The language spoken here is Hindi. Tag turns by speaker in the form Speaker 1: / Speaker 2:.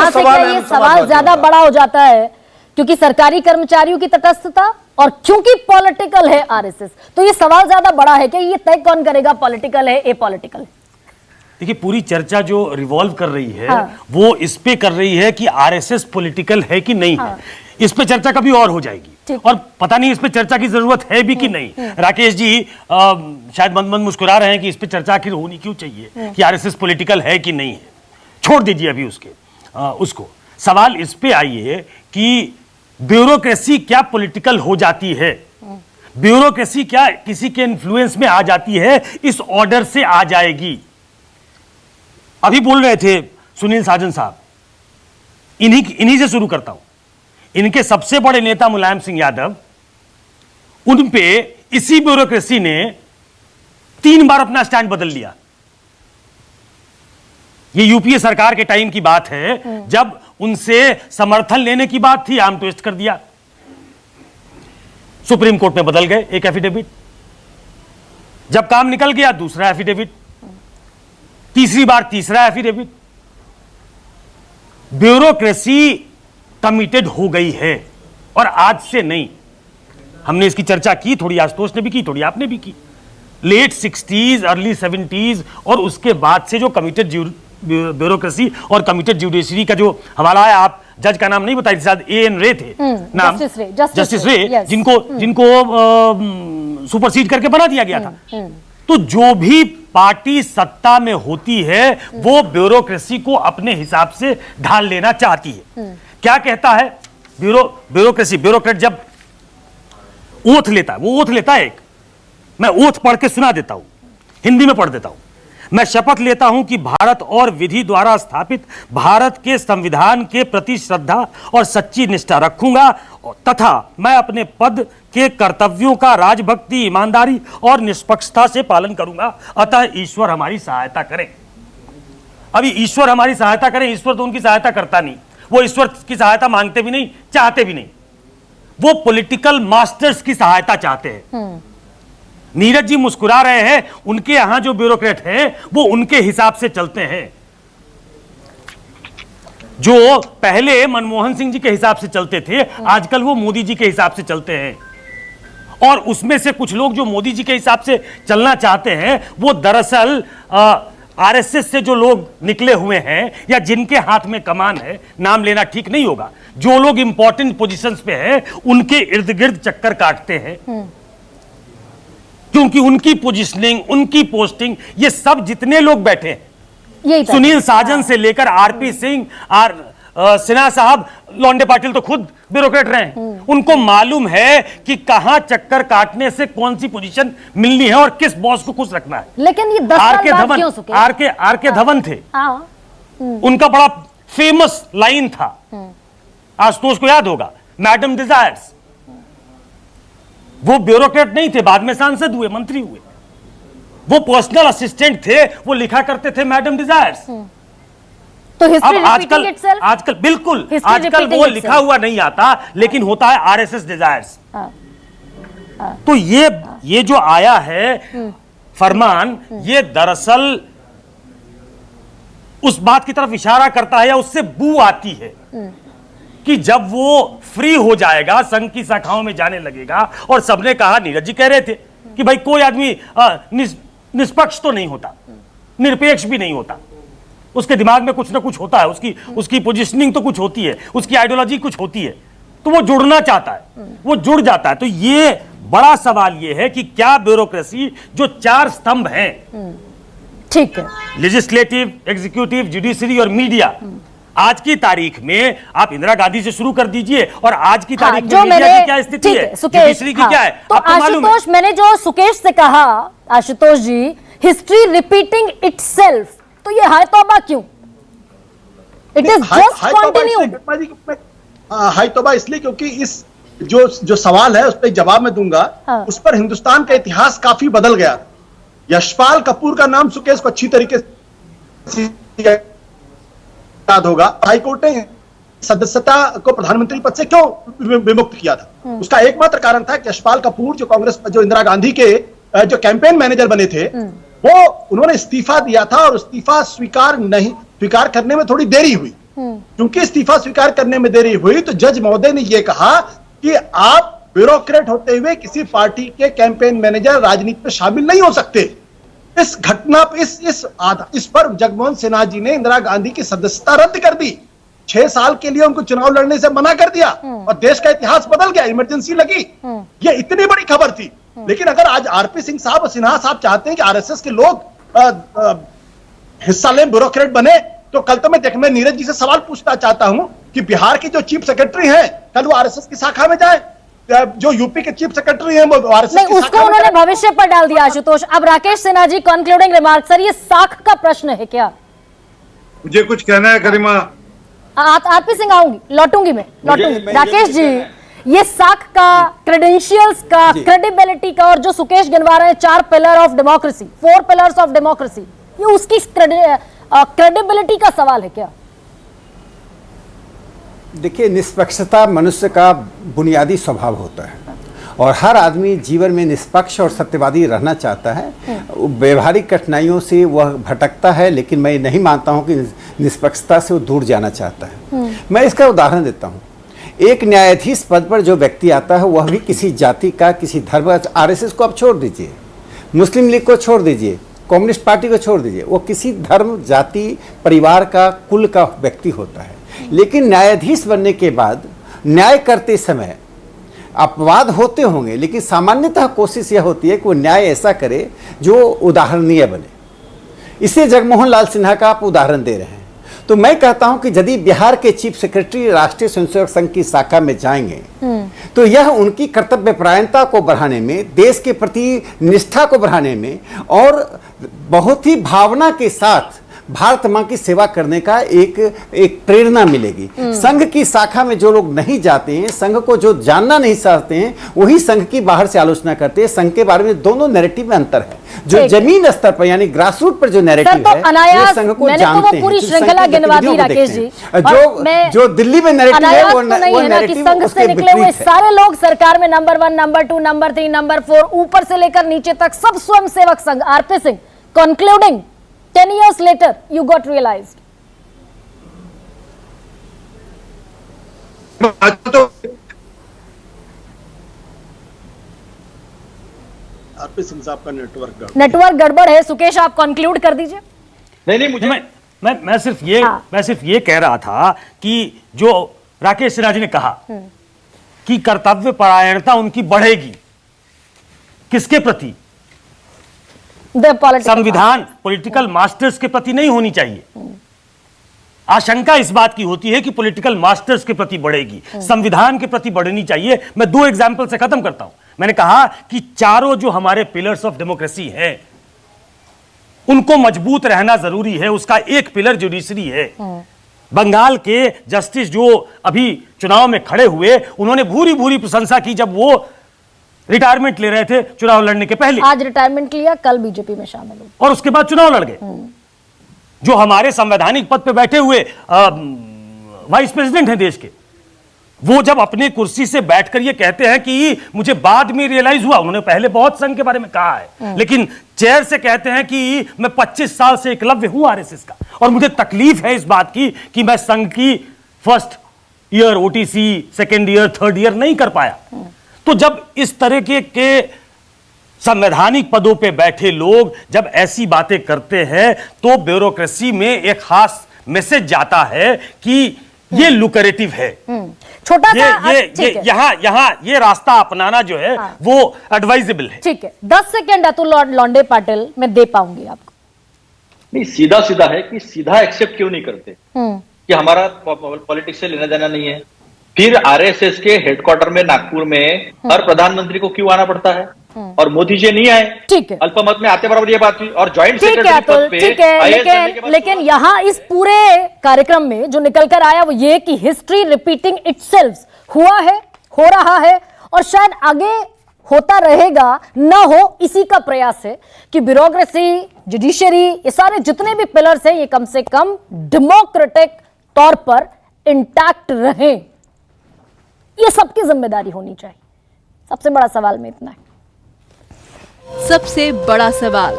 Speaker 1: यहां से क्या ये सवाल ज्यादा बड़ा हो जाता है क्योंकि सरकारी कर्मचारियों की तटस्थता और क्योंकि पॉलिटिकल है आरएसएस, तो ये सवाल ज्यादा बड़ा है कि ये तय कौन करेगा पॉलिटिकल है एपॉलिटिकल है।
Speaker 2: देखिए, पूरी चर्चा जो रिवॉल्व कर रही है वो इस पे कर रही है कि आरएसएस पॉलिटिकल है कि नहीं है। इस पे चर्चा कभी और हो जाएगी और पता नहीं इस पे चर्चा की जरूरत है भी कि नहीं। राकेश जी शायद मंद मंद मुस्कुरा रहे हैं कि इस पे चर्चा आखिर होनी क्यों चाहिए कि आरएसएस पॉलिटिकल है कि नहीं है। छोड़ दीजिए अभी उसको। सवाल इस पे आइए कि ब्यूरोक्रेसी क्या पॉलिटिकल हो जाती है, ब्यूरोक्रेसी क्या किसी के इन्फ्लुएंस में आ जाती है, इस ऑर्डर से आ जाएगी। अभी बोल रहे थे सुनील साजन साहब, इन्हीं से शुरू करता हूं। इनके सबसे बड़े नेता मुलायम सिंह यादव, उन पे इसी ब्यूरोक्रेसी ने 3 बार अपना स्टैंड बदल लिया। ये यूपीए सरकार के टाइम की बात है, जब उनसे समर्थन लेने की बात थी, आर्म ट्विस्ट कर दिया, सुप्रीम कोर्ट में बदल गए एक एफिडेविट, जब काम निकल गया दूसरा एफिडेविट, तीसरी बार तीसरा एफिडेविट। ब्यूरोक्रेसी कमिटेड हो गई है और आज से नहीं। हमने इसकी चर्चा की, थोड़ी आशुतोष ने भी की, थोड़ी आपने भी की। लेट 60s अर्ली 70s और उसके बाद से जो कमिटेड ब्यूरोक्रेसी और कमिटेड जुडिशरी का जो हवाला है, आप जज का नाम नहीं बताई, शायद A.N. रे थे नाम, जस्टिस रे, जिनको सुपरसीड करके बना दिया गया था। तो जो भी पार्टी सत्ता में होती है वो ब्यूरोक्रेसी को अपने हिसाब से ढाल लेना चाहती है। क्या कहता है ब्यूरोक्रेट जब ओथ लेता है, वो ओथ लेता है एक, मैं ओथ पढ़ के सुना देता हूं, हिंदी में पढ़ देता हूं। मैं शपथ लेता हूं कि भारत और विधि द्वारा स्थापित भारत के संविधान के प्रति श्रद्धा और सच्ची निष्ठा रखूंगा तथा मैं अपने पद के कर्तव्यों का राजभक्ति, ईमानदारी और निष्पक्षता से पालन करूंगा। अतः ईश्वर हमारी सहायता करें। अभी ईश्वर हमारी सहायता करें, ईश्वर तो उनकी सहायता करता नहीं, वो ईश्वर की सहायता मांगते भी नहीं, चाहते भी नहीं, वो पॉलिटिकल मास्टर्स की सहायता चाहते हैं। नीरज जी मुस्कुरा रहे हैं, उनके यहां जो ब्यूरोक्रेट हैं वो उनके हिसाब से चलते हैं। जो पहले मनमोहन सिंह जी के हिसाब से चलते थे, आजकल वो मोदी जी के हिसाब से चलते हैं। और उसमें से कुछ लोग जो मोदी जी के हिसाब से चलना चाहते हैं वो दरअसल आरएसएस से जो लोग निकले हुए हैं या जिनके हाथ में कमान है, नाम लेना ठीक नहीं होगा, जो लोग इंपॉर्टेंट पोजीशंस पे हैं उनके इर्द गिर्द चक्कर काटते हैं, क्योंकि उनकी पोजीशनिंग, उनकी पोस्टिंग, ये सब जितने लोग बैठे हैं, सुनील साजन से लेकर आरपी सिंह, सिन्हा साहब, लौंडे पाटिल तो खुद ब्यूरोक्रेट रहे हैं, उनको मालूम है कि कहां चक्कर काटने से कौन सी पोजीशन मिलनी है और किस बॉस को खुश रखना है।
Speaker 1: लेकिन ये 10 साल बाद क्यों सुके?
Speaker 2: आर के धवन थे, उनका बड़ा फेमस लाइन था, आशुतोष को याद होगा, मैडम डिजायर्स। वो ब्यूरोक्रेट नहीं थे, बाद में सांसद हुए, मंत्री हुए, वो पर्सनल असिस्टेंट थे, वो लिखा करते थे मैडम डिजायर्स।
Speaker 1: तो
Speaker 2: अब आजकल बिल्कुल आजकल वो लिखा हुआ नहीं आता, लेकिन होता है आरएसएस डिजायर्स। तो ये जो आया है फरमान, ये दरअसल उस बात की तरफ इशारा करता है या उससे बू आती है कि जब वो फ्री हो जाएगा, संघ की शाखाओं में जाने लगेगा। और सबने कहा, नीरज जी कह रहे थे कि भाई कोई आदमी निष्पक्ष तो नहीं होता, निरपेक्ष भी नहीं होता, उसके दिमाग में कुछ ना कुछ होता है, उसकी पोजीशनिंग तो कुछ होती है, उसकी आइडियोलॉजी कुछ होती है, तो वो जुड़ना चाहता है, वो जुड़ जाता है। तो ये बड़ा सवाल ये है कि क्या ब्यूरोक्रेसी जो 4 स्तंभ हैं,
Speaker 1: ठीक है,
Speaker 2: लेजिस्लेटिव, एग्जीक्यूटिव, जुडिशरी और मीडिया, आज की तारीख में आप इंदिरा गांधी से शुरू कर दीजिए और आज की तारीख में मीडिया की क्या स्थिति है, जुडिशरी की क्या है,
Speaker 1: तो आशुतोष, मैंने जो सुकेश से कहा, Ashutosh ji, history repeating itself, तो ये हाय तौबा क्यों? It is just continue.
Speaker 3: हाय तौबा इसलिए क्योंकि इस जो सवाल है उस पर जवाब मैं दूंगा। उस पर हिंदुस्तान का इतिहास काफी बदल गया। यशपाल कपूर का नाम सुकेश को अच्छी तरीके से याद होगा। हाईकोर्ट ने सदस्यता को प्रधानमंत्री पद से क्यों विमुक्त किया था? उसका एकमात्र कारण था कि यशपाल कपूर जो इंदिरा गांधी के जो कैंपेन मैनेजर बने थे, वो उन्होंने इस्तीफा दिया था और इस्तीफा स्वीकार करने में थोड़ी देरी हुई। क्योंकि इस्तीफा स्वीकार करने में देरी हुई तो जज महोदय ने यह कहा कि आप ब्यूरोक्रेट होते हुए किसी पार्टी के कैंपेन मैनेजर राजनीति में शामिल नहीं हो सकते। इस घटना इस पर जगमोहन सिन्हा जी ने इंदिरा गांधी की सदस्यता रद्द कर दी, 6 साल के लिए उनको चुनाव लड़ने से मना कर दिया और देश का इतिहास बदल गया, इमरजेंसी लगी। ये इतनी बड़ी खबर थी। लेकिन अगर आज आरपी सिंह साहब और सिन्हा साहब चाहते हैं कि आरएसएस के लोग हिस्सा लें, ब्यूरोक्रेट बने, तो कल तो मैं नीरज जी से सवाल पूछना चाहता हूं कि बिहार की जो चीफ सेक्रेटरी हैं कल वो आरएसएस की शाखा में जाए, जो यूपी के चीफ सेक्रेटरी हैं वो आरएसएस
Speaker 1: नहीं, उसको उन्होंने भविष्य पर डाल दिया आशुतोष। अब Rakesh Sinha ji concluding remark. Sir, ये साख का प्रश्न है क्या?
Speaker 4: मुझे कुछ कहना है गरिमा।
Speaker 1: आरपी सिंह आऊंगी, लौटूंगी मैं राकेश जी, ये साख का, क्रेडेंशियल्स का, क्रेडिबिलिटी का, और जो सुकेश गिनवा रहे हैं 4 pillar of democracy, 4 pillars of democracy, ये उसकी क्रेडिबिलिटी का सवाल है क्या?
Speaker 5: देखिए, निष्पक्षता मनुष्य का बुनियादी स्वभाव होता है और हर आदमी जीवन में निष्पक्ष और सत्यवादी रहना चाहता है। व्यवहारिक कठिनाइयों से वह भटकता है, लेकिन मैं नहीं मानता हूं कि निष्पक्षता से वो दूर जाना चाहता है। मैं इसका उदाहरण देता हूं। एक न्यायाधीश पद पर जो व्यक्ति आता है वह भी किसी जाति का, किसी धर्म का, आरएसएस को आप छोड़ दीजिए, मुस्लिम लीग को छोड़ दीजिए, कम्युनिस्ट पार्टी को छोड़ दीजिए, वो किसी धर्म, जाति, परिवार का, कुल का व्यक्ति होता है। लेकिन न्यायाधीश बनने के बाद न्याय करते समय अपवाद होते होंगे, लेकिन सामान्यतः कोशिश यह होती है कि वो न्याय ऐसा करे जो उदाहरणीय बने। इसे जगमोहन लाल सिन्हा का आप उदाहरण दे रहे हैं। तो मैं कहता हूं कि यदि बिहार के चीफ सेक्रेटरी राष्ट्रीय स्वयंसेवक संघ की शाखा में जाएंगे तो यह उनकी कर्तव्यपरायणता को बढ़ाने में, देश के प्रति निष्ठा को बढ़ाने में और बहुत ही भावना के साथ भारत मां की सेवा करने का एक प्रेरणा मिलेगी। संघ की शाखा में जो लोग नहीं जाते हैं, संघ को जो जानना नहीं चाहते हैं, वही संघ की बाहर से आलोचना करते हैं। संघ के बारे में दोनों नैरेटिव में अंतर है। जो जमीन स्तर पर यानी ग्रासरूट पर जो नैरेटिव है, वो संघ को जानते हैं,
Speaker 1: पूरी श्रृंखला गिनवा दी राकेश जी।
Speaker 5: जो दिल्ली में नैरेटिव है वो
Speaker 1: नैरेटिव संघ से निकले हुए सारे लोग सरकार में नंबर 1, नंबर 2, नंबर 3, नंबर 4, ऊपर से लेकर नीचे तक सब Swayamsevak Sangh. RP Singh, concluding, 10 years later you got realized।
Speaker 3: तो आरपी सिंह साहब का नेटवर्क
Speaker 1: गड़बड़ है। सुकेश, आप कंक्लूड कर दीजिए।
Speaker 4: नहीं, मुझे
Speaker 2: मैं सिर्फ ये कह रहा था कि जो राकेश सिन्हा जी ने कहा कि कर्तव्य परायणता उनकी बढ़ेगी, किसके प्रति? संविधान, पॉलिटिकल मास्टर्स के प्रति नहीं होनी चाहिए। आशंका इस बात की होती है कि पॉलिटिकल मास्टर्स के प्रति बढ़ेगी, संविधान के प्रति बढ़नी चाहिए। मैं 2 एग्जाम्पल से खत्म करता हूं। मैंने कहा कि चारों जो हमारे पिलर्स ऑफ डेमोक्रेसी हैं उनको मजबूत रहना जरूरी है। उसका एक पिलर जुडिशरी है। बंगाल के जस्टिस जो अभी चुनाव में खड़े हुए, उन्होंने भूरी भूरी प्रशंसा की जब वो रिटायरमेंट ले रहे थे चुनाव लड़ने के पहले।
Speaker 1: आज रिटायरमेंट लिया, कल बीजेपी में शामिल हुए
Speaker 2: और उसके बाद चुनाव लड़ गए। जो हमारे संवैधानिक पद पे बैठे हुए वाइस प्रेसिडेंट हैं देश के, वो जब अपने कुर्सी से बैठकर ये कहते हैं कि मुझे बाद में रियलाइज हुआ, उन्होंने पहले बहुत संघ के बारे में कहा है, लेकिन चेयर से कहते हैं कि मैं 25 साल से एकलव्य हूं आरएसएस का और मुझे तकलीफ है इस बात की कि मैं संघ की first year OTC, second year, third year नहीं कर पाया। तो जब इस तरह के संवैधानिक पदों पे बैठे लोग जब ऐसी बातें करते हैं तो ब्यूरोक्रेसी में एक खास मैसेज जाता है कि ये लुक्रेटिव है।
Speaker 1: छोटा सा
Speaker 2: यहाँ ये रास्ता अपनाना जो है वो एडवाइजेबल है।
Speaker 1: ठीक है, 10 सेकेंड अतुल लौंडे पाटिल मैं दे पाऊंगी आपको।
Speaker 6: नहीं, सीधा सीधा है कि सीधा एक्सेप्ट क्यों नहीं करते कि हमारा पॉलिटिक्स से लेना देना नहीं है। फिर आरएसएस के हेडक्वार्टर में नागपुर में हर प्रधानमंत्री को क्यों आना पड़ता है और मोदी जी नहीं आए?
Speaker 1: ठीक है,
Speaker 6: अल्पमत में आते बराबर ये बात हुई और ज्वाइंट
Speaker 1: सेक्रेटरी पद पे। ठीक है, लेकिन यहाँ इस पूरे कार्यक्रम में जो निकल कर आया वो ये कि हिस्ट्री रिपीटिंग इटसेल्फ हुआ है, हो रहा है और शायद आगे होता रहेगा, ना हो इसी का प्रयास है कि ब्यूरोक्रेसी, जुडिशरी, ये सारे जितने भी पिलर्स हैं ये कम से कम डेमोक्रेटिक तौर पर इंटैक्ट रहें। ये सबकी जिम्मेदारी होनी चाहिए। सबसे बड़ा सवाल में इतना है।
Speaker 7: सबसे बड़ा सवाल